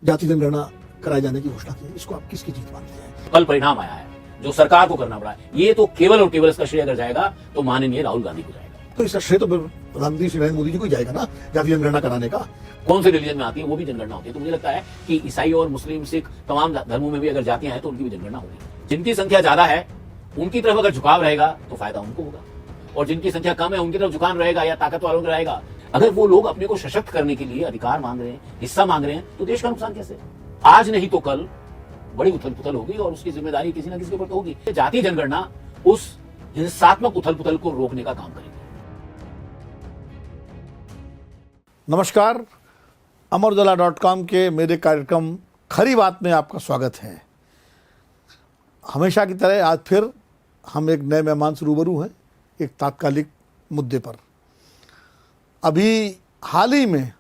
जाति जनगणना कराए जाने की घोषणा की, इसको आप किसकी जीत मानते हैं? कल परिणाम आया है जो सरकार को करना पड़ा है, ये तो केवल और केवल इसका श्रेय अगर जाएगा तो माननीय राहुल गांधी को जाएगा। तो इसका श्रेय तो प्रधानमंत्री श्री नरेंद्र मोदी जी को ही जाएगा ना, जाति जनगणना कराने का। कौन से रिलीजन में आती है वो भी जनगणना होती है, तो मुझे लगता है कि ईसाई और मुस्लिम सिख तमाम धर्मों में भी अगर जातियां हैं तो उनकी भी जनगणना होगी। जिनकी संख्या ज्यादा है उनकी तरफ अगर झुकाव रहेगा तो फायदा उनको होगा, और जिनकी संख्या कम है उनकी तरफ झुकाव रहेगा या ताकत वालों का रहेगा। अगर वो लोग अपने को सशक्त करने के लिए अधिकार मांग रहे हैं, हिस्सा मांग रहे हैं, तो देश का नुकसान कैसे? आज नहीं तो कल बड़ी उथल पुथल होगी और उसकी जिम्मेदारी किसी ना किसी के ऊपर तो होगी। जाति जनगणना उस हिंसात्मक उथल पुथल को रोकने का काम करेगी। नमस्कार, अमरउजाला.com के मेरे कार्यक्रम खरी बात में आपका स्वागत है। हमेशा की तरह आज फिर हम एक नए मेहमान से रूबरू हैं, एक तात्कालिक मुद्दे पर। अभी हाल ही में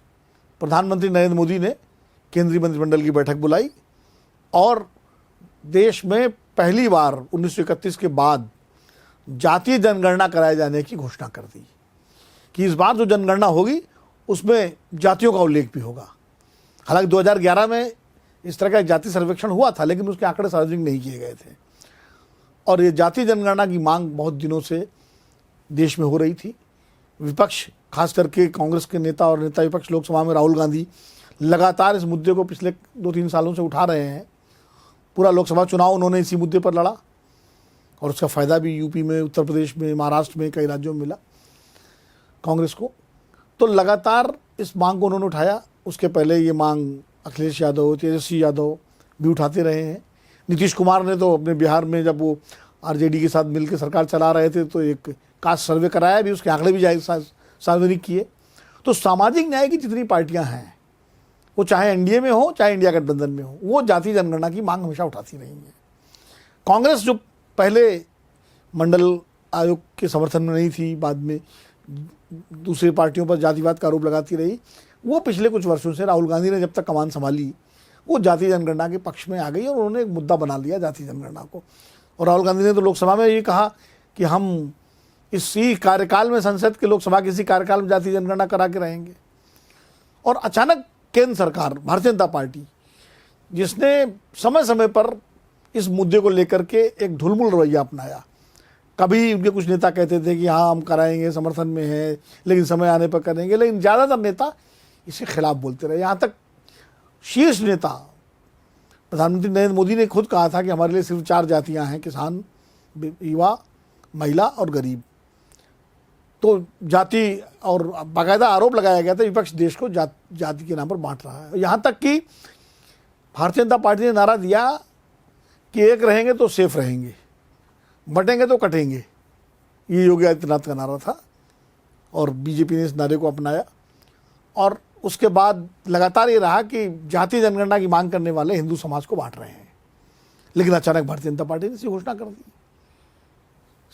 प्रधानमंत्री नरेंद्र मोदी ने केंद्रीय मंत्रिमंडल की बैठक बुलाई और देश में पहली बार 1931 के बाद जातीय जनगणना कराए जाने की घोषणा कर दी कि इस बार जो जनगणना होगी उसमें जातियों का उल्लेख भी होगा। हालांकि 2011 में इस तरह का जाति सर्वेक्षण हुआ था, लेकिन उसके आंकड़े सार्वजनिक नहीं किए गए थे और ये जातीय जनगणना की मांग बहुत दिनों से देश में हो रही थी। विपक्ष, खास करके कांग्रेस के नेता और नेता विपक्ष लोकसभा में राहुल गांधी लगातार इस मुद्दे को पिछले 2-3 सालों से उठा रहे हैं। पूरा लोकसभा चुनाव उन्होंने इसी मुद्दे पर लड़ा और उसका फ़ायदा भी यूपी में, उत्तर प्रदेश में, महाराष्ट्र में, कई राज्यों में मिला कांग्रेस को। तो लगातार इस मांग को उन्होंने उठाया। उसके पहले ये मांग अखिलेश यादव, तेजस्वी यादव भी उठाते रहे हैं। नीतीश कुमार ने तो अपने बिहार में जब वो आरजेडी के साथ मिलकर सरकार चला रहे थे तो एक कास्ट सर्वे कराया भी, उसके आंकड़े भी सार्वजनिक किए। तो सामाजिक न्याय की जितनी पार्टियां हैं, वो चाहे एनडीए में हो चाहे इंडिया गठबंधन में हो, वो जाति जनगणना की मांग हमेशा उठाती रही है। कांग्रेस जो पहले मंडल आयोग के समर्थन में नहीं थी, बाद में दूसरी पार्टियों पर जातिवाद का आरोप लगाती रही, वो पिछले कुछ वर्षों से राहुल गांधी ने जब तक कमान संभाली वो जाति जनगणना के पक्ष में आ गई और उन्होंने एक मुद्दा बना लिया जाति जनगणना को। और राहुल गांधी ने तो लोकसभा में ये कहा कि हम इसी कार्यकाल में, संसद के लोकसभा के इसी कार्यकाल में जाति जनगणना करा के रहेंगे। और अचानक केंद्र सरकार, भारतीय जनता पार्टी, जिसने समय समय पर इस मुद्दे को लेकर के एक ढुलमुल रवैया अपनाया, कभी उनके कुछ नेता कहते थे कि हाँ हम कराएंगे, समर्थन में है, लेकिन समय आने पर करेंगे, लेकिन ज़्यादातर नेता इसके खिलाफ बोलते रहे। यहाँ तक शीर्ष नेता प्रधानमंत्री नरेंद्र मोदी ने खुद कहा था कि हमारे लिए सिर्फ 4 जातियाँ हैं, किसान, युवा, महिला और गरीब। तो जाति, और बाकायदा आरोप लगाया गया था विपक्ष देश को जाति के नाम पर बांट रहा है। यहाँ तक कि भारतीय जनता पार्टी ने नारा दिया कि एक रहेंगे तो सेफ रहेंगे, बटेंगे तो कटेंगे। ये योगी आदित्यनाथ का नारा था और बीजेपी ने इस नारे को अपनाया। और उसके बाद लगातार ये रहा कि जातीय जनगणना की मांग करने वाले हिंदू समाज को बांट रहे हैं। लेकिन अचानक भारतीय जनता पार्टी ने इसी घोषणा कर दी,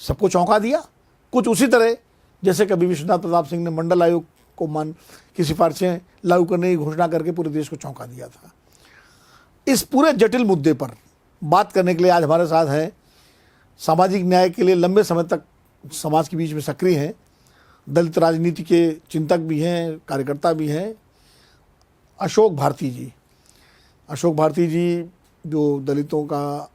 सबको चौंका दिया। कुछ उसी तरह जैसे कभी विश्वनाथ प्रताप सिंह ने मंडल आयोग को की सिफारिशें लागू करने की घोषणा करके पूरे देश को चौंका दिया था। इस पूरे जटिल मुद्दे पर बात करने के लिए आज हमारे साथ हैं, सामाजिक न्याय के लिए लंबे समय तक समाज के बीच में सक्रिय हैं, दलित राजनीति के चिंतक भी हैं, कार्यकर्ता भी हैं, अशोक भारती जी। अशोक भारती जी जो दलितों का,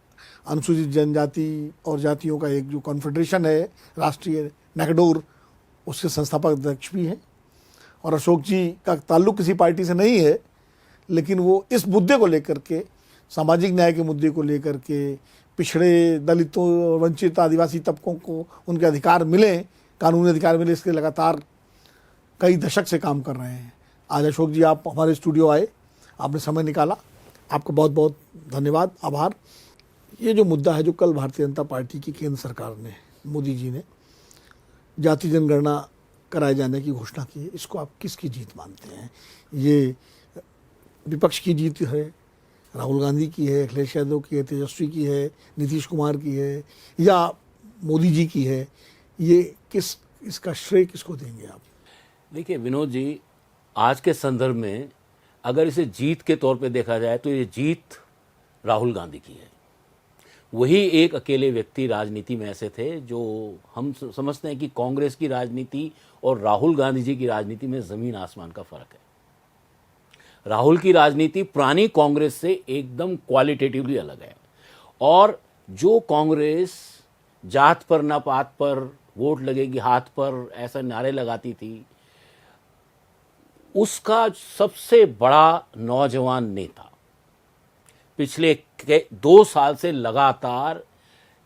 अनुसूचित जनजाति और जातियों का एक जो कॉन्फेडरेशन है राष्ट्रीय, नैकडोर, उसके संस्थापक अध्यक्ष भी हैं। और अशोक जी का ताल्लुक किसी पार्टी से नहीं है, लेकिन वो इस मुद्दे को लेकर के, सामाजिक न्याय के मुद्दे को लेकर के, पिछड़े दलितों, वंचित आदिवासी तबकों को उनके अधिकार मिले, कानूनी अधिकार मिले, इसके लगातार कई दशक से काम कर रहे हैं। आज अशोक जी आप हमारे स्टूडियो आए, आपने समय निकाला, आपका बहुत बहुत धन्यवाद, आभार। ये जो मुद्दा है जो कल भारतीय जनता पार्टी की केंद्र सरकार ने, मोदी जी ने जाति जनगणना कराए जाने की घोषणा की है, इसको आप किसकी जीत मानते हैं? ये विपक्ष की जीत है, राहुल गांधी की है, अखिलेश यादव की है, तेजस्वी की है, नीतीश कुमार की है, या मोदी जी की है? ये इसका श्रेय किसको देंगे आप? देखिए विनोद जी, आज के संदर्भ में अगर इसे जीत के तौर पे देखा जाए तो ये जीत राहुल गांधी की है। वही एक अकेले व्यक्ति राजनीति में ऐसे थे जो हम समझते हैं कि कांग्रेस की राजनीति और राहुल गांधी जी की राजनीति में जमीन आसमान का फर्क है। राहुल की राजनीति पुरानी कांग्रेस से एकदम क्वालिटेटिवली अलग है। और जो कांग्रेस जात पर न पात पर वोट लगेगी हाथ पर ऐसा नारे लगाती थी, उसका सबसे बड़ा नौजवान नेता पिछले 2 साल से लगातार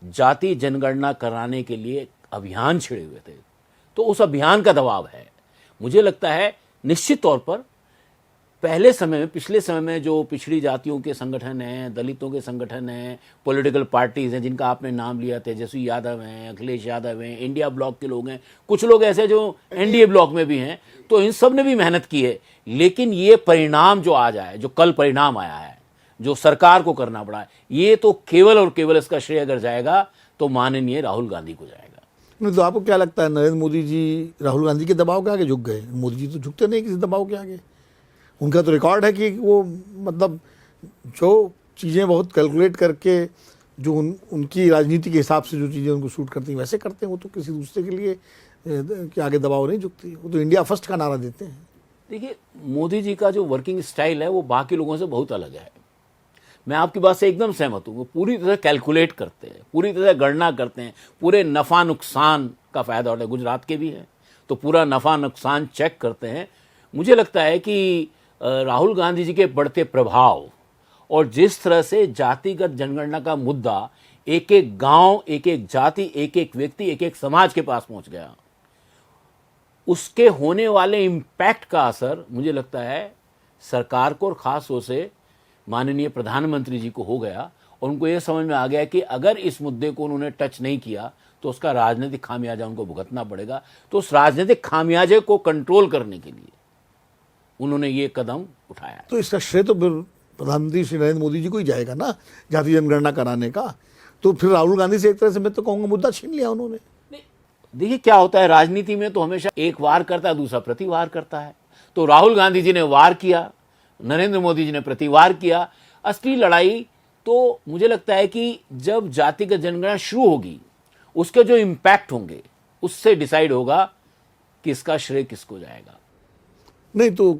जाति जनगणना कराने के लिए अभियान छिड़े हुए थे। तो उस अभियान का दबाव है। मुझे लगता है निश्चित तौर पर पिछले समय में जो पिछड़ी जातियों के संगठन हैं, दलितों के संगठन हैं, पॉलिटिकल पार्टीज हैं जिनका आपने नाम लिया, तेजस्वी यादव हैं, अखिलेश यादव हैं, इंडिया ब्लॉक के लोग हैं, कुछ लोग ऐसे जो एनडीए ब्लॉक में भी हैं, तो इन सब ने भी मेहनत की है। लेकिन ये परिणाम जो आ जाए, जो कल परिणाम आया है, जो सरकार को करना पड़ा है, ये तो केवल और केवल इसका श्रेय अगर जाएगा तो माननीय राहुल गांधी को जाएगा। नहीं तो आपको क्या लगता है, नरेंद्र मोदी जी राहुल गांधी के दबाव के आगे झुक गए? मोदी जी तो झुकते नहीं किसी दबाव के आगे। उनका तो रिकॉर्ड है कि वो मतलब जो चीज़ें बहुत कैलकुलेट करके जो उनकी राजनीति के हिसाब से जो चीज़ें उनको सूट करती हैं वैसे करते हैं। वो तो किसी दूसरे के लिए के आगे दबाव नहीं झुकती। वो तो इंडिया फर्स्ट का नारा देते हैं। देखिए, मोदी जी का जो वर्किंग स्टाइल है वो बाकी लोगों से बहुत अलग है। मैं आपकी बात से एकदम सहमत हूँ। वो पूरी तरह कैलकुलेट करते हैं, पूरी तरह गणना करते हैं, पूरे नफ़ा नुकसान का फ़ायदा उठाते हैं। गुजरात के भी हैं तो पूरा नफ़ा नुकसान चेक करते हैं। मुझे लगता है कि राहुल गांधी जी के बढ़ते प्रभाव और जिस तरह से जातिगत जनगणना का मुद्दा एक एक गांव, एक एक जाति, एक एक व्यक्ति, एक एक समाज के पास पहुंच गया, उसके होने वाले इम्पैक्ट का असर मुझे लगता है सरकार को और खास तौर से माननीय प्रधानमंत्री जी को हो गया। और उनको यह समझ में आ गया कि अगर इस मुद्दे को उन्होंने टच नहीं किया तो उसका राजनीतिक खामियाजा उनको भुगतना पड़ेगा। तो उस राजनीतिक खामियाजे को कंट्रोल करने के लिए उन्होंने ये कदम उठाया। तो इसका श्रेय तो फिर प्रधानमंत्री श्री नरेंद्र मोदी जी को ही जाएगा ना, जाति जनगणना कराने का। तो फिर राहुल गांधी से एक तरह से मैं तो कहूँगा मुद्दा छीन लिया उन्होंने। देखिए क्या होता है, राजनीति में तो हमेशा एक वार करता है, दूसरा प्रतिवार करता है। तो राहुल गांधी जी ने वार किया, नरेंद्र मोदी जी ने प्रतिवार किया। असली लड़ाई तो मुझे लगता है कि जब जातिगत जनगणना शुरू होगी, उसके जो इम्पैक्ट होंगे उससे डिसाइड होगा कि इसका श्रेय किसको जाएगा। नहीं तो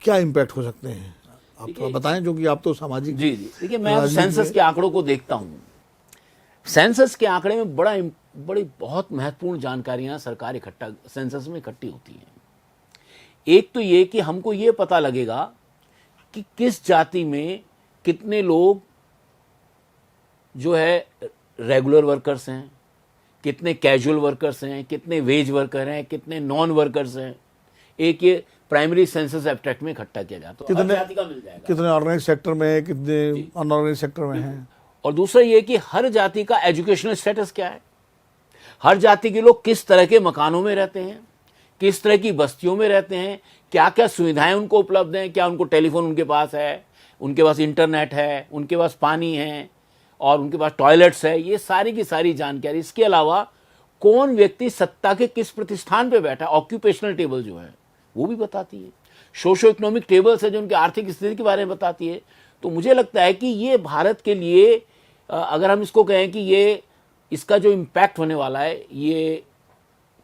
क्या इम्पैक्ट हो सकते हैं, आप थोड़ा बताएं, जो कि आप तो सामाजिक। जी देखिए, मैं सेंसस के आंकड़ों को देखता हूँ। सेंसस के आंकड़े में बड़ी बहुत महत्वपूर्ण जानकारियां सरकार सेंसस में इकट्ठी होती हैं। एक तो ये कि हमको ये पता लगेगा कि किस जाति में कितने लोग जो है रेगुलर वर्कर्स हैं, कितने कैजुअल वर्कर्स हैं, कितने वेज वर्कर हैं, कितने नॉन वर्कर्स हैं। एक ये प्राइमरी सेंसस एब्स्ट्रैक्ट में इकट्ठा किया जाता है, हर जाति का मिल जाएगा। कितने ऑर्गेनाइज सेक्टर में, कितने अनऑर्गेनाइज सेक्टर में हैं। और दूसरा ये कि हर जाति का एजुकेशनल स्टेटस क्या है, हर जाति के लोग किस तरह के मकानों में रहते हैं, किस तरह की बस्तियों में रहते हैं, क्या क्या सुविधाएं उनको उपलब्ध हैं, क्या उनको टेलीफोन उनके पास है, उनके पास इंटरनेट है, उनके पास पानी है और उनके पास टॉयलेट्स है। ये सारी की सारी जानकारी। इसके अलावा कौन व्यक्ति सत्ता के किस प्रतिष्ठान पे बैठा है, ऑक्यूपेशनल टेबल जो है वो भी बताती है। सोशो इकोनॉमिक टेबल्स है जो उनकी आर्थिक स्थिति के बारे में बताती है। तो मुझे लगता है कि ये भारत के लिए, अगर हम इसको कहें कि ये इसका जो इम्पैक्ट होने वाला है, ये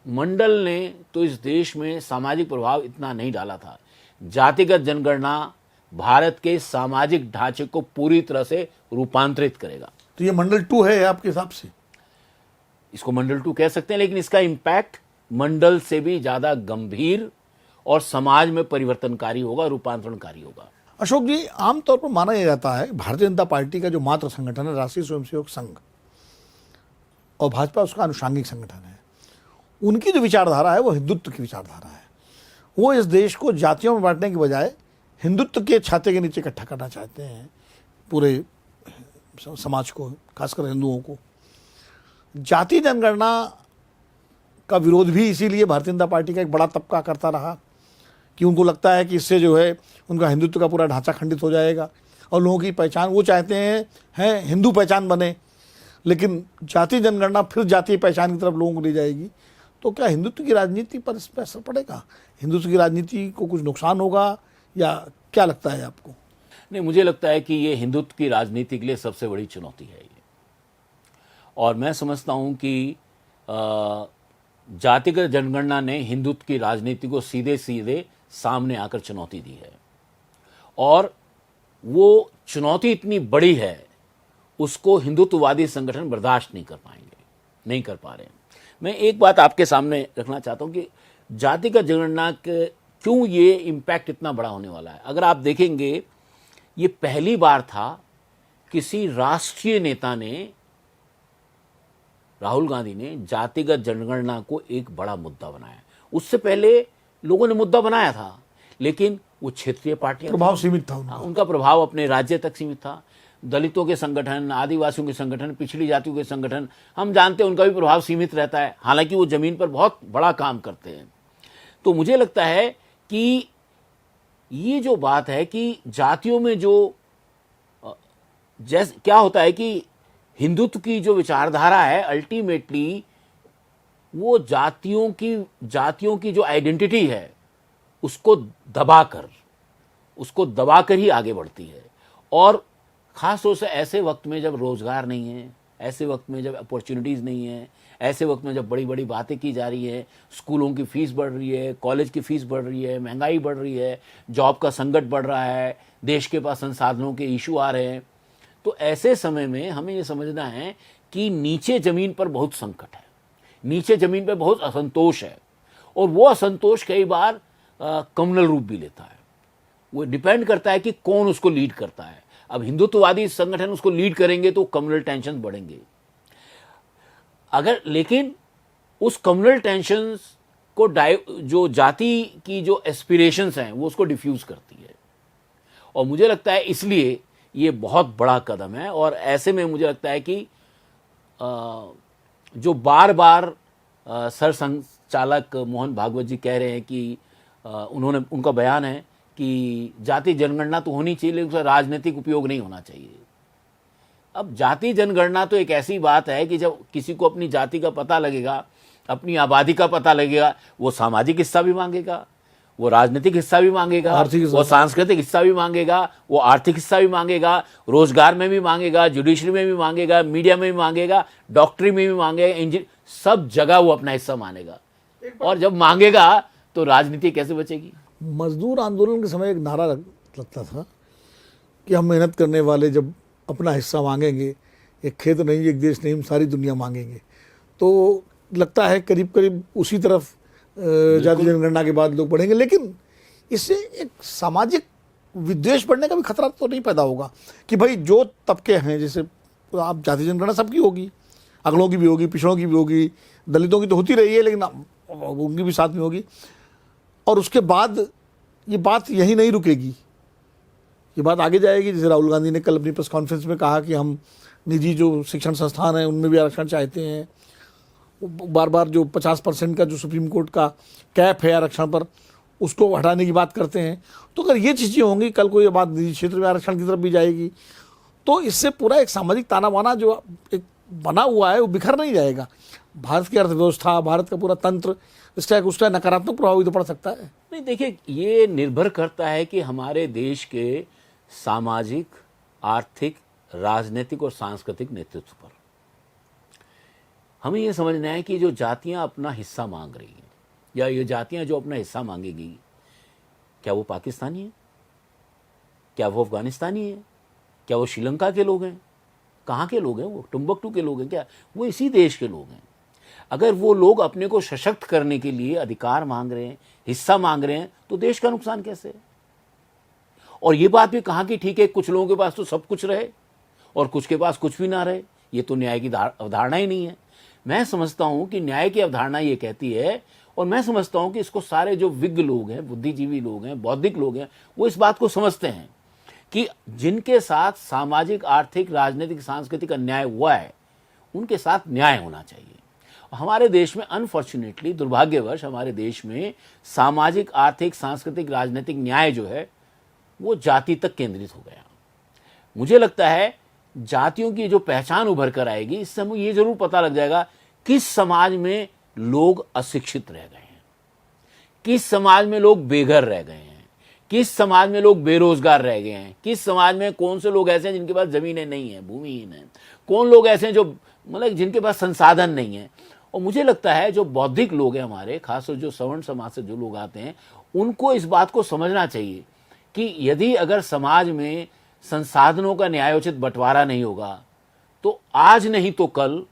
मंडल ने तो इस देश में सामाजिक प्रभाव इतना नहीं डाला था। जातिगत जनगणना भारत के सामाजिक ढांचे को पूरी तरह से रूपांतरित करेगा। तो ये मंडल 2 है आपके हिसाब से? इसको मंडल 2 कह सकते हैं, लेकिन इसका इम्पैक्ट मंडल से भी ज्यादा गंभीर और समाज में परिवर्तनकारी होगा, रूपांतरणकारी होगा। अशोक जी, आमतौर पर माना यह जाता है भारतीय जनता पार्टी का जो मातृ संगठन है राष्ट्रीय स्वयंसेवक संघ, और भाजपा उसका अनुषांगिक संगठन है, उनकी जो विचारधारा है वो हिंदुत्व की विचारधारा है। वो इस देश को जातियों में बांटने के बजाय हिंदुत्व के छाते के नीचे इकट्ठा करना चाहते हैं, पूरे समाज को, खासकर हिंदुओं को। जाति जनगणना का विरोध भी इसीलिए भारतीय जनता पार्टी का एक बड़ा तबका करता रहा कि उनको लगता है कि इससे जो है उनका हिंदुत्व का पूरा ढांचा खंडित हो जाएगा और लोगों की पहचान, वो चाहते हैं हिंदू पहचान बने, लेकिन जाति जनगणना फिर जातीय पहचान की तरफ लोगों को ले जाएगी। तो क्या हिंदुत्व की राजनीति पर इस पर असर पड़ेगा? हिंदुत्व की राजनीति को कुछ नुकसान होगा या क्या लगता है आपको? नहीं, मुझे लगता है कि ये हिंदुत्व की राजनीति के लिए सबसे बड़ी चुनौती है ये। और मैं समझता हूं कि जातिगत जनगणना ने हिंदुत्व की राजनीति को सीधे सीधे सामने आकर चुनौती दी है। और वो चुनौती इतनी बड़ी है, उसको हिंदुत्ववादी संगठन बर्दाश्त नहीं कर पाएंगे, नहीं कर पा रहे हैं। मैं एक बात आपके सामने रखना चाहता हूं कि जातिगत जनगणना के क्यों ये इम्पैक्ट इतना बड़ा होने वाला है। अगर आप देखेंगे, ये पहली बार था किसी राष्ट्रीय नेता ने, राहुल गांधी ने, जातिगत जनगणना को एक बड़ा मुद्दा बनाया। उससे पहले लोगों ने मुद्दा बनाया था, लेकिन वो क्षेत्रीय पार्टियां, प्रभाव सीमित था उनका। उनका प्रभाव अपने राज्य तक सीमित था। दलितों के संगठन, आदिवासियों के संगठन, पिछड़ी जातियों के संगठन, हम जानते हैं उनका भी प्रभाव सीमित रहता है, हालांकि वो जमीन पर बहुत बड़ा काम करते हैं। तो मुझे लगता है कि ये जो बात है कि जातियों में जो जैसे क्या होता है कि हिंदुत्व की जो विचारधारा है, अल्टीमेटली वो जातियों की जो आइडेंटिटी है उसको दबाकर ही आगे बढ़ती है। और खास तौर से ऐसे वक्त में जब रोजगार नहीं है, ऐसे वक्त में जब अपॉर्चुनिटीज नहीं है, ऐसे वक्त में जब बड़ी बड़ी बातें की जा रही है, स्कूलों की फीस बढ़ रही है, कॉलेज की फीस बढ़ रही है, महंगाई बढ़ रही है, जॉब का संकट बढ़ रहा है, देश के पास संसाधनों के इशू आ रहे हैं, तो ऐसे समय में हमें ये समझना है कि नीचे जमीन पर बहुत संकट है, नीचे जमीन पर बहुत असंतोष है, और वो असंतोष कई बार कम्युनल रूप भी लेता है। वो डिपेंड करता है कि कौन उसको लीड करता है। अब हिंदुत्ववादी संगठन उसको लीड करेंगे तो कम्युनल टेंशन बढ़ेंगे, लेकिन उस कम्युनल टेंशन को जो जाति की जो एस्पिरेशंस हैं वो उसको डिफ्यूज करती है। और मुझे लगता है इसलिए ये बहुत बड़ा कदम है। और ऐसे में मुझे लगता है कि जो बार बार सर संचालक मोहन भागवत जी कह रहे हैं कि उनका बयान है कि जाति जनगणना तो होनी चाहिए, लेकिन उसका राजनीतिक उपयोग नहीं होना चाहिए। अब जाति जनगणना तो एक ऐसी बात है कि जब किसी को अपनी जाति का पता लगेगा, अपनी आबादी का पता लगेगा, वो सामाजिक हिस्सा भी मांगेगा, वो राजनीतिक हिस्सा भी मांगेगा, वो सांस्कृतिक हिस्सा भी मांगेगा, वो आर्थिक हिस्सा भी मांगेगा, रोजगार में भी मांगेगा, जुडिशरी में भी मांगेगा, मीडिया में भी मांगेगा, डॉक्टरी में भी मांगेगा, इंजीनियर, सब जगह वो अपना हिस्सा मांगेगा। और जब मांगेगा तो राजनीति कैसे बचेगी। मजदूर आंदोलन के समय एक नारा लगता था कि हम मेहनत करने वाले जब अपना हिस्सा मांगेंगे, एक खेत नहीं, एक देश नहीं, हम सारी दुनिया मांगेंगे। तो लगता है करीब करीब उसी तरफ जाति जनगणना के बाद लोग बढ़ेंगे। लेकिन इससे एक सामाजिक विद्वेष बढ़ने का भी खतरा तो नहीं पैदा होगा कि भाई जो तबके हैं, जैसे आप जाति जनगणना सबकी होगी, अगड़ों की भी होगी, पिछड़ों की भी होगी, दलितों की तो होती रही है, लेकिन उनकी भी साथ में होगी। और उसके बाद ये बात यही नहीं रुकेगी, ये बात आगे जाएगी। जैसे राहुल गांधी ने कल अपनी प्रेस कॉन्फ्रेंस में कहा कि हम निजी जो शिक्षण संस्थान हैं उनमें भी आरक्षण चाहते हैं। बार बार जो 50% का जो सुप्रीम कोर्ट का कैप है आरक्षण पर, उसको हटाने की बात करते हैं। तो अगर ये चीज़ें होंगी, कल को ये बात निजी क्षेत्र में आरक्षण की तरफ भी जाएगी, तो इससे पूरा एक सामाजिक ताना बाना जो एक बना हुआ है वो बिखर नहीं जाएगा। भारत की अर्थव्यवस्था, भारत का पूरा तंत्र उसका नकारात्मक प्रभाव भी तो पड़ सकता है। नहीं, देखिए, ये निर्भर करता है कि हमारे देश के सामाजिक, आर्थिक, राजनीतिक और सांस्कृतिक नेतृत्व पर। हमें ये समझना है कि जो जातियां अपना हिस्सा मांग रही हैं, या ये जातियां जो अपना हिस्सा मांगेगी, क्या वो पाकिस्तानी है, क्या वो अफगानिस्तानी है, क्या वो श्रीलंका के लोग हैं, कहाँ के लोग हैं, वो टुम्बकटू के लोग हैं, क्या वो इसी देश के लोग हैं। अगर वो लोग अपने को सशक्त करने के लिए अधिकार मांग रहे हैं, हिस्सा मांग रहे हैं, तो देश का नुकसान कैसे है। और ये बात भी कहाँ की ठीक है, कुछ लोगों के पास तो सब कुछ रहे और कुछ के पास कुछ भी ना रहे, ये तो न्याय की अवधारणा ही नहीं है। मैं समझता हूं कि न्याय की अवधारणा ये कहती है, और मैं समझता हूं कि इसको सारे जो विज्ञ लोग हैं, बुद्धिजीवी लोग हैं, बौद्धिक लोग हैं, वो इस बात को समझते हैं कि जिनके साथ सामाजिक, आर्थिक, राजनीतिक, सांस्कृतिक अन्याय हुआ है, उनके साथ न्याय होना चाहिए। हमारे देश में अनफॉर्चुनेटली, दुर्भाग्यवश, हमारे देश में सामाजिक, आर्थिक, सांस्कृतिक, राजनीतिक न्याय जो है वो जाति तक केंद्रित हो गया। मुझे लगता है जातियों की जो पहचान उभर कर आएगी, इससे हमें ये जरूर पता लग जाएगा किस समाज में लोग अशिक्षित रह गए हैं, किस समाज में लोग बेघर रह गए हैं, किस समाज में लोग बेरोजगार रह गए हैं, किस समाज में कौन से लोग ऐसे हैं जिनके पास जमीनें नहीं है, भूमिहीन है, कौन लोग ऐसे हैं जो मतलब जिनके पास संसाधन नहीं है। और मुझे लगता है जो बौद्धिक लोग हैं हमारे, खासकर जो सवर्ण समाज से जो लोग आते हैं, उनको इस बात को समझना चाहिए कि यदि अगर समाज में संसाधनों का न्यायोचित बंटवारा नहीं होगा तो आज नहीं तो कल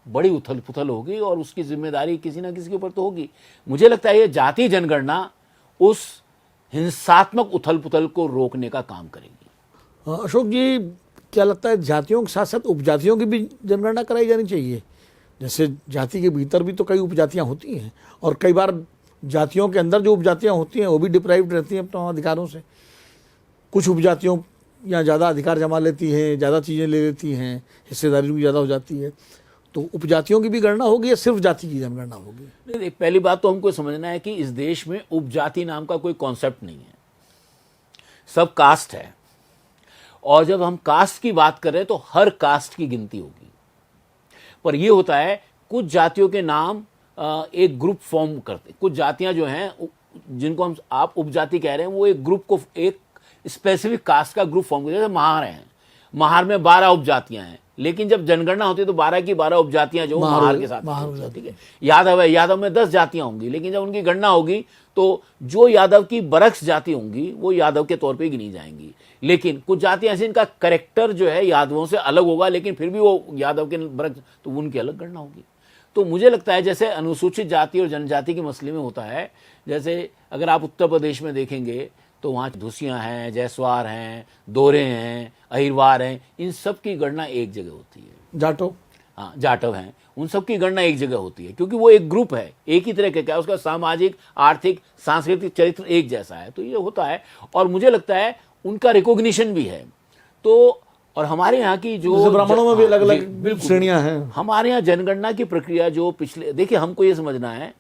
बड़ी उथल पुथल होगी और उसकी जिम्मेदारी किसी ना किसी के ऊपर तो होगी। मुझे लगता है ये जाति जनगणना उस हिंसात्मक उथल पुथल को रोकने का काम करेगी। अशोक जी, क्या लगता है जातियों के साथ साथ उपजातियों की भी जनगणना कराई जानी चाहिए? जैसे जाति के भीतर भी तो कई उपजातियां होती हैं और कई बार जातियों के अंदर जो उपजातियां होती हैं वो भी डिप्राइव्ड रहती हैं अपने अधिकारों से। कुछ उपजातियों या ज़्यादा अधिकार जमा लेती हैं, ज़्यादा चीज़ें ले लेती हैं, हिस्सेदारी भी ज़्यादा हो जाती है। तो उपजातियों की भी गणना होगी या सिर्फ जाति की जनगणना होगी? नहीं, पहली बात तो हमको समझना है कि इस देश में उपजाति नाम का कोई कॉन्सेप्ट नहीं है, सब कास्ट है। और जब हम कास्ट की बात कर रहे हैं तो हर कास्ट की गिनती होगी। पर यह होता है कुछ जातियों के नाम एक ग्रुप फॉर्म करते, कुछ जातियां जो हैं जिनको हम आप उपजाति कह रहे हैं वो एक ग्रुप को, एक स्पेसिफिक कास्ट का ग्रुप फॉर्म करते हैं। जैसे महार हैं, महार में 12 उपजातियां हैं, लेकिन जब जनगणना होती है तो 12 की 12 उपजातियां जो महार के साथ, ठीक है। यादव है, यादव में 10 जातियां होंगी, लेकिन जब उनकी गणना होगी तो जो यादव की बरक्स जाति होंगी वो यादव के तौर पे गिनी जाएंगी। लेकिन कुछ जातियां ऐसी इनका करेक्टर जो है यादवों से अलग होगा, लेकिन फिर भी वो यादव के बरक्स, तो उनकी अलग गणना होगी। तो मुझे लगता है जैसे अनुसूचित जाति और जनजाति के मसले में होता है, जैसे अगर आप उत्तर प्रदेश में देखेंगे तो वहाँ धुसियाँ हैं, जयसवार हैं, दोरे हैं, अहिरवार हैं, इन सब की गणना एक जगह होती है। जाटो, हाँ जाटव हैं, उन सब की गणना एक जगह होती है क्योंकि वो एक ग्रुप है, एक ही तरह का, क्या उसका सामाजिक, आर्थिक, सांस्कृतिक चरित्र एक जैसा है। तो ये होता है और मुझे लगता है उनका रिकॉग्निशन भी है। तो और हमारे यहाँ की जो ब्राह्मणों में भी अलग अलग श्रेणियां हैं। हमारे यहाँ जनगणना की प्रक्रिया जो पिछले, देखिए हमको ये समझना है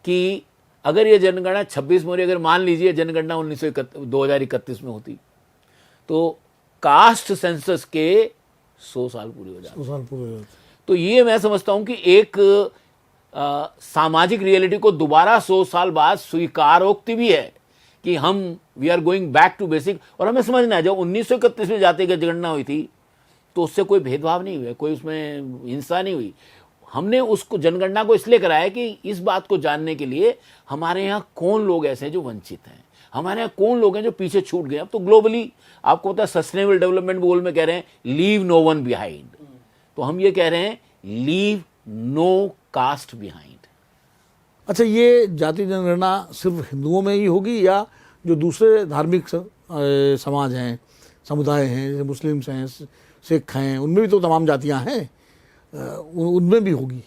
कि अगर ये जनगणना 26 में, अगर मान लीजिए जनगणना 2031 में होती तो कास्ट सेंसस के 100 साल पूरे हो जाते। तो ये मैं समझता हूं कि एक सामाजिक रियलिटी को दोबारा 100 साल बाद स्वीकारोक्ति भी है कि हम we are going back to basic. और हमें समझना है जब 1931 में जाति की जनगणना हुई थी तो उससे कोई भेदभाव नहीं हुआ, कोई उसमें हिंसा नहीं हुई। हमने उसको जनगणना को इसलिए कराया कि इस बात को जानने के लिए हमारे यहाँ कौन लोग ऐसे हैं जो वंचित हैं, हमारे यहाँ कौन लोग हैं जो पीछे छूट गए। अब तो ग्लोबली आपको पता है सस्टेनेबल डेवलपमेंट गोल में कह रहे हैं लीव नो वन बिहाइंड, तो हम ये कह रहे हैं लीव नो कास्ट बिहाइंड। अच्छा, ये जाति जनगणना सिर्फ हिंदुओं में ही होगी या जो दूसरे धार्मिक समाज हैं, समुदाय हैं, जैसे मुस्लिम्स हैं, सिख हैं, उनमें भी तो तमाम जातियां हैं, उनमें भी होगी?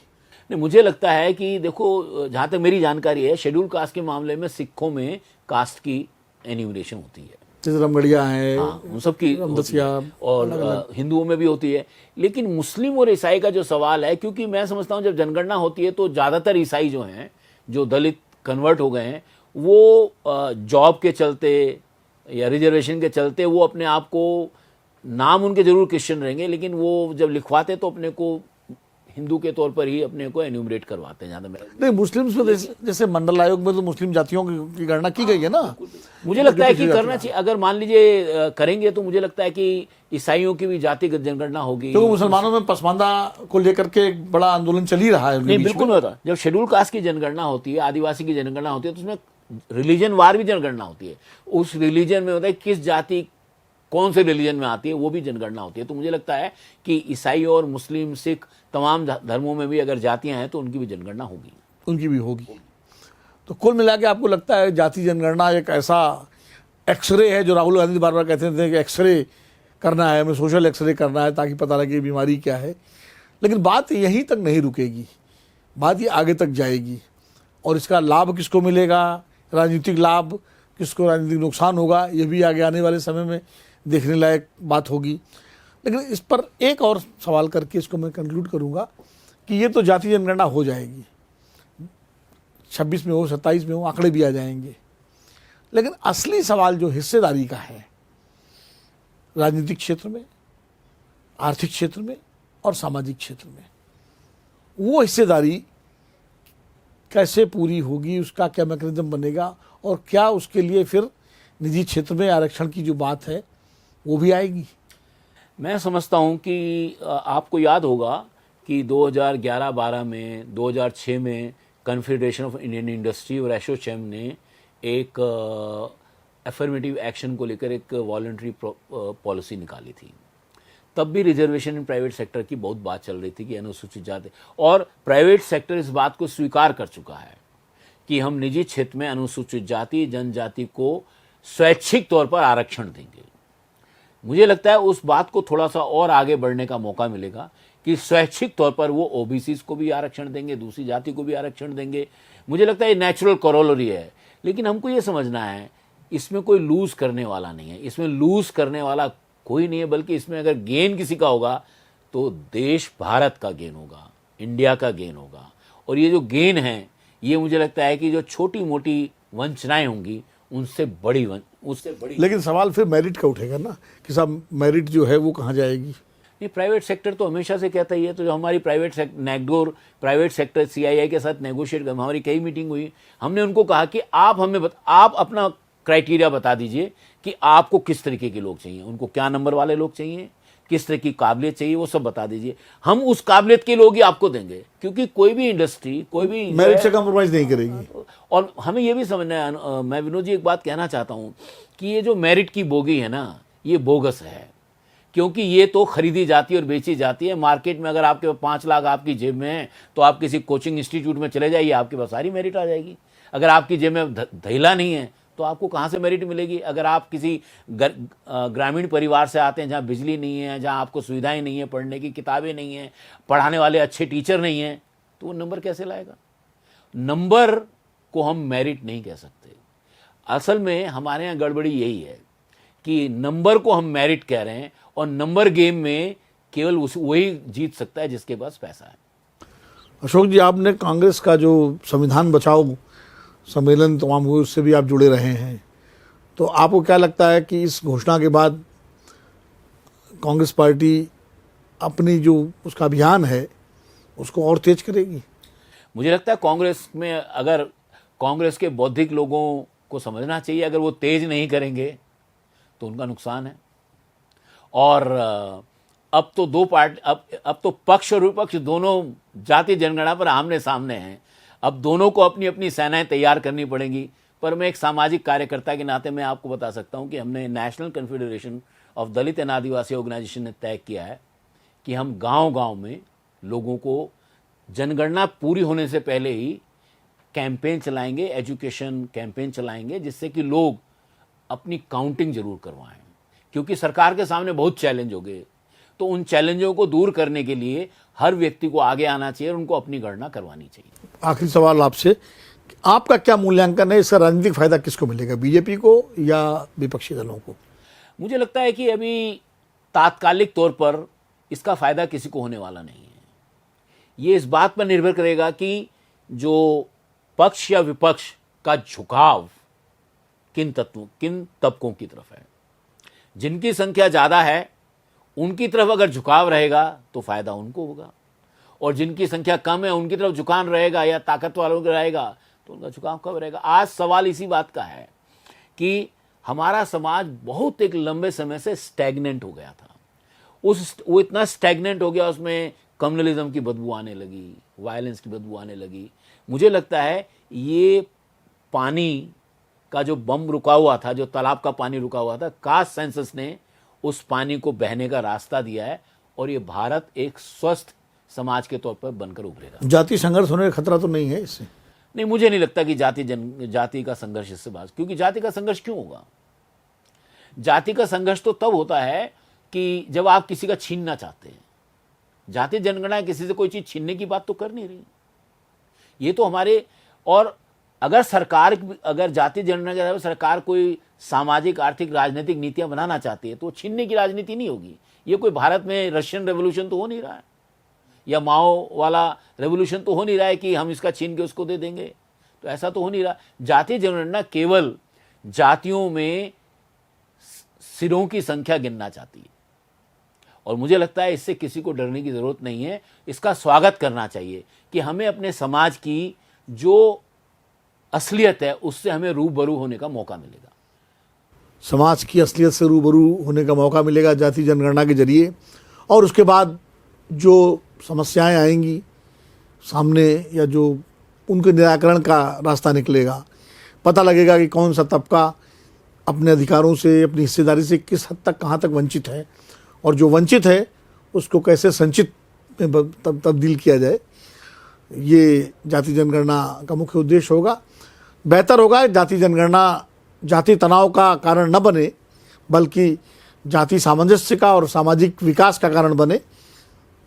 नहीं, मुझे लगता है कि देखो जहाँ तक मेरी जानकारी है शेड्यूल कास्ट के मामले में सिखों में कास्ट की एन्यूमरेशन होती है, जैसे रमगढ़िया है, हाँ, उन सब की रमदसिया, और हिंदुओं में भी होती है। लेकिन मुस्लिम और ईसाई का जो सवाल है, क्योंकि मैं समझता हूँ जब जनगणना होती है तो ज़्यादातर ईसाई जो हैं, जो दलित कन्वर्ट हो गए हैं, वो जॉब के चलते या रिजर्वेशन के चलते वो अपने आप को, नाम उनके जरूर क्रिश्चियन रहेंगे, लेकिन वो जब लिखवाते तो अपने को हिंदू के तौर पर ही अपने को एन्यूमरेट करवाते हैं। ज़्यादा नहीं, मुस्लिम्स में जैसे मंडल आयोग में तो मुस्लिम जातियों की गणना की गई है ना। मुझे लगता है कि करना चाहिए, अगर मान लीजिए करेंगे तो मुझे लगता है कि ईसाइयों की भी जातिगत जनगणना होगी। क्योंकि मुसलमानों में पसमानदा को लेकर के एक बड़ा आंदोलन चल ही रहा है। नहीं, बिल्कुल होता है। जब शेड्यूल कास्ट की जनगणना होती है, आदिवासी की जनगणना होती है, तो उसमें रिलीजन वार भी जनगणना होती है। उस रिलीजन में होता है किस जाति कौन से रिलीजन में आती है, वो भी जनगणना होती है। तो मुझे लगता है कि ईसाई और मुस्लिम, सिख, तमाम धर्मों में भी अगर जातियां हैं तो उनकी भी जनगणना होगी, उनकी भी होगी। तो कुल मिला के आपको लगता है जाति जनगणना एक ऐसा एक्सरे है जो राहुल गांधी बार बार कहते थे कि एक्सरे करना है, हमें सोशल एक्सरे करना है ताकि पता लगे बीमारी क्या है। लेकिन बात यहीं तक नहीं रुकेगी, बात ये आगे तक जाएगी और इसका लाभ किसको मिलेगा, राजनीतिक लाभ किसको, राजनीतिक नुकसान होगा, ये भी आगे आने वाले समय में देखने लायक बात होगी। लेकिन इस पर एक और सवाल करके इसको मैं कंक्लूड करूंगा कि ये तो जाति जनगणना हो जाएगी, 26 में हो, 27 में हो, आंकड़े भी आ जाएंगे। लेकिन असली सवाल जो हिस्सेदारी का है, राजनीतिक क्षेत्र में, आर्थिक क्षेत्र में और सामाजिक क्षेत्र में, वो हिस्सेदारी कैसे पूरी होगी, उसका क्या मैकेनिज्म बनेगा और क्या उसके लिए फिर निजी क्षेत्र में आरक्षण की जो बात है वो भी आएगी? मैं समझता हूं कि आपको याद होगा कि 2011-12 में, 2006 में कन्फेडरेशन ऑफ इंडियन इंडस्ट्री और एसोचैम ने एक एफर्मेटिव एक्शन को लेकर एक वॉलंटरी पॉलिसी निकाली थी, तब भी रिजर्वेशन इन प्राइवेट सेक्टर की बहुत बात चल रही थी कि अनुसूचित जाति, और प्राइवेट सेक्टर इस बात को स्वीकार कर चुका है कि हम निजी क्षेत्र में अनुसूचित जाति जनजाति को स्वैच्छिक तौर पर आरक्षण देंगे। मुझे लगता है उस बात को थोड़ा सा और आगे बढ़ने का मौका मिलेगा कि स्वैच्छिक तौर पर वो ओबीसीज को भी आरक्षण देंगे, दूसरी जाति को भी आरक्षण देंगे। मुझे लगता है ये नेचुरल करोलरी है, लेकिन हमको ये समझना है इसमें कोई लूज करने वाला नहीं है, इसमें लूज करने वाला कोई नहीं है, बल्कि इसमें अगर गेन किसी का होगा तो देश भारत का गेन होगा, इंडिया का गेन होगा। और ये जो गेन है ये मुझे लगता है कि जो छोटी मोटी वंचनाएं होंगी उससे बड़ी। लेकिन सवाल फिर मेरिट का उठेगा ना कि साहब मेरिट जो है वो कहाँ जाएगी? नहीं, प्राइवेट सेक्टर तो हमेशा से कहता ही है। तो जो हमारी नेगडोर प्राइवेट सेक्टर सीआईआई के साथ नेगोशिएट, हमारी कई मीटिंग हुई, हमने उनको कहा कि आप अपना क्राइटेरिया बता दीजिए कि आपको किस तरीके के लोग चाहिए, उनको क्या नंबर वाले लोग चाहिए, किस तरह की काबिलियत चाहिए, वो सब बता दीजिए, हम उस काबिलियत के लोग ही आपको देंगे। क्योंकि कोई भी इंडस्ट्री, कोई भी मेरिट से कॉम्प्रोमाइज नहीं करेगी। और हमें ये भी समझना है, मैं विनोद जी एक बात कहना चाहता हूं कि ये जो मेरिट की बोगी है ना, ये बोगस है, क्योंकि ये तो खरीदी जाती है और बेची जाती है। मार्केट में अगर आपके 5 लाख आपकी जेब में है तो आप किसी कोचिंग इंस्टीट्यूट में चले जाइए, आपके पास सारी मेरिट आ जाएगी। अगर आपकी जेब में धैला नहीं है तो आपको कहाँ से मेरिट मिलेगी? अगर आप किसी ग्रामीण परिवार से आते हैं जहाँ बिजली नहीं है, जहाँ आपको सुविधाएं नहीं है, पढ़ने की किताबें नहीं है, पढ़ाने वाले अच्छे टीचर नहीं हैं, तो वो नंबर कैसे लाएगा? नंबर को हम मेरिट नहीं कह सकते। असल में हमारे यहाँ गड़बड़ी यही है कि नंबर को हम मेरिट कह रहे हैं, और नंबर गेम में केवल वही जीत सकता है जिसके पास पैसा है। अशोक जी, आपने कांग्रेस का जो संविधान बचाओ सम्मेलन तमाम हुए उससे भी आप जुड़े रहे हैं, तो आपको क्या लगता है कि इस घोषणा के बाद कांग्रेस पार्टी अपनी जो उसका अभियान है उसको और तेज करेगी? मुझे लगता है कांग्रेस में, अगर कांग्रेस के बौद्धिक लोगों को समझना चाहिए, अगर वो तेज नहीं करेंगे तो उनका नुकसान है। और अब तो अब तो पक्ष और विपक्ष दोनों जाति जनगणना पर आमने सामने हैं। अब दोनों को अपनी अपनी सेनाएं तैयार करनी पड़ेंगी। पर मैं एक सामाजिक कार्यकर्ता के नाते मैं आपको बता सकता हूं कि हमने National Confederation of Dalit and Adivasi organisation ने तय किया है कि हम गांव-गांव में लोगों को जनगणना पूरी होने से पहले ही कैंपेन चलाएंगे, एजुकेशन कैंपेन चलाएंगे, जिससे कि लोग अपनी काउंटिंग जरूर करवाएं। क्योंकि सरकार के सामने बहुत चैलेंज हो गए, तो उन चैलेंजों को दूर करने के लिए हर व्यक्ति को आगे आना चाहिए और उनको अपनी गणना करवानी चाहिए। आखिरी सवाल आपसे, आपका क्या मूल्यांकन है, इसका राजनीतिक फायदा किसको मिलेगा, बीजेपी को या विपक्षी दलों को? मुझे लगता है कि अभी तात्कालिक तौर पर इसका फायदा किसी को होने वाला नहीं है। ये इस बात पर निर्भर करेगा कि जो पक्ष या विपक्ष का झुकाव किन तबकों की तरफ है। जिनकी संख्या ज्यादा है उनकी तरफ अगर झुकाव रहेगा तो फायदा उनको होगा, और जिनकी संख्या कम है उनकी तरफ झुकाव रहेगा या ताकत वालों का रहेगा तो उनका झुकाव कब रहेगा। आज सवाल इसी बात का है कि हमारा समाज बहुत एक लंबे समय से स्टैग्नेंट हो गया था। वो इतना स्टैग्नेंट हो गया, उसमें कम्युनलिज्म की बदबू आने लगी, वायलेंस की बदबू आने लगी। मुझे लगता है ये पानी का जो बम रुका हुआ था, जो तालाब का पानी रुका हुआ था, कास्ट सेंसस ने उस पानी को बहने का रास्ता दिया है, और ये भारत एक स्वस्थ समाज के तौर पर बनकर उभरेगा। जाति संघर्ष होने का खतरा तो नहीं है इससे? नहीं, मुझे नहीं लगता कि जाति का संघर्ष इससे बात, क्योंकि जाति का संघर्ष क्यों होगा? जाति का संघर्ष तो तब होता है कि जब आप किसी का छीनना चाहते हैं। जाति जनगणना किसी से कोई चीज छीनने की बात तो कर नहीं रही। ये तो हमारे, और अगर जाति जनगणना के आधार पर सरकार कोई सामाजिक, आर्थिक, राजनीतिक नीतियां बनाना चाहती है तो छीनने की राजनीति नहीं होगी। ये कोई भारत में रशियन रेवोल्यूशन तो हो नहीं रहा है, या माओ वाला रेवोल्यूशन तो हो नहीं रहा है कि हम इसका छीन के उसको दे देंगे, तो ऐसा तो हो नहीं रहा। जाति जनगणना केवल जातियों में सिरों की संख्या गिनना चाहती है, और मुझे लगता है इससे किसी को डरने की जरूरत नहीं है। इसका स्वागत करना चाहिए कि हमें अपने समाज की जो असलियत है उससे हमें रूबरू होने का मौका मिलेगा। समाज की असलियत से रूबरू होने का मौका मिलेगा जाति जनगणना के जरिए, और उसके बाद जो समस्याएं आएंगी सामने या जो उनके निराकरण का रास्ता निकलेगा, पता लगेगा कि कौन सा तबका अपने अधिकारों से, अपनी हिस्सेदारी से किस हद तक, कहाँ तक वंचित है, और जो वंचित है उसको कैसे संचित में तब्दील किया जाए, ये जाति जनगणना का मुख्य उद्देश्य होगा। बेहतर होगा जाति जनगणना जाति तनाव का कारण न बने, बल्कि जाति सामंजस्य का और सामाजिक विकास का कारण बने,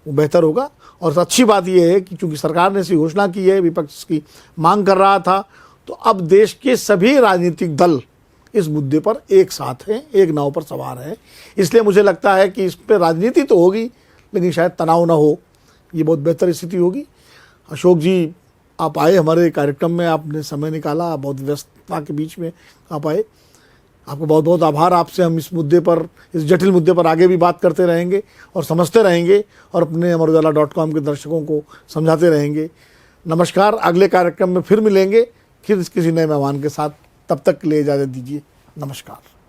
वो बेहतर होगा। और अच्छी बात यह है कि चूंकि सरकार ने ऐसी घोषणा की है, विपक्ष की मांग कर रहा था, तो अब देश के सभी राजनीतिक दल इस मुद्दे पर एक साथ हैं, एक नाव पर सवार हैं। इसलिए मुझे लगता है कि इस पर राजनीति तो होगी, लेकिन शायद तनाव ना हो, ये बहुत बेहतर स्थिति होगी। अशोक जी, आप आए हमारे कार्यक्रम में, आपने समय निकाला, बहुत व्यस्तता के बीच में आप आए, आपको बहुत बहुत आभार। आपसे हम इस मुद्दे पर, इस जटिल मुद्दे पर आगे भी बात करते रहेंगे और समझते रहेंगे, और अपने अमरउजाला.com के दर्शकों को समझाते रहेंगे। नमस्कार, अगले कार्यक्रम में फिर मिलेंगे, फिर किसी नए मेहमान के साथ। तब तक के लिए इजाज़त दीजिए। नमस्कार।